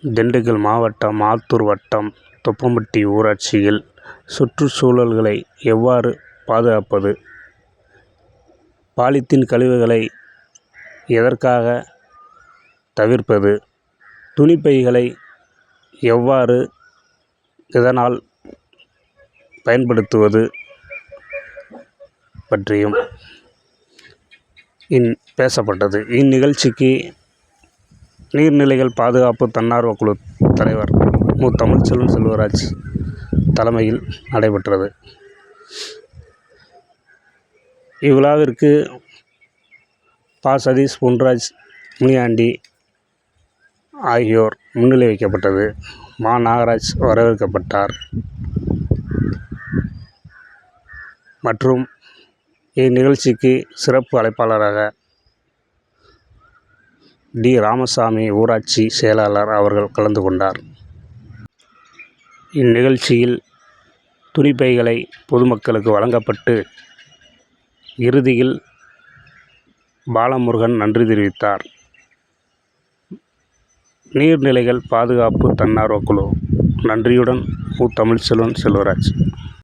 திண்டுக்கல் மாவட்டம் ஆத்தூர் வட்டம் தொப்பம்பட்டி ஊராட்சியில் சுற்றுச்சூழல்களை எவ்வாறு பாதுகாப்பது, பாலித்தீன் கழிவுகளை எதற்காக தவிர்ப்பது, துணிப்பைகளை எவ்வாறு இதனால் பயன்படுத்துவது பற்றியும் பேசப்பட்டது. இந்நிகழ்ச்சிக்கு நீர்நிலைகள் பாதுகாப்பு தன்னார்வ குழு தலைவர் மு. தமிழ்ச்செல்வன் செல்வராஜ் தலைமையில் நடைபெற்றது. இவ்விழாவிற்கு ப. சதீஷ், பொன்ராஜ், முனியாண்டி ஆகியோர் முன்னிலை வைக்கப்பட்டது. மா. நாகராஜ் வரவேற்கப்பட்டார். மற்றும் இந்நிகழ்ச்சிக்கு சிறப்பு அழைப்பாளராக டி. ராமசாமி ஊராட்சி செயலாளர் அவர்கள் கலந்து கொண்டார். இந்நிகழ்ச்சியில் துணிப்பைகளை பொதுமக்களுக்கு வழங்கப்பட்டு இறுதியில் பாலமுருகன் நன்றி தெரிவித்தார். நீர்நிலைகள் பாதுகாப்பு தன்னார்வ குழு. நன்றியுடன் மு. தமிழ்ச்செல்வன் செல்வராஜ்.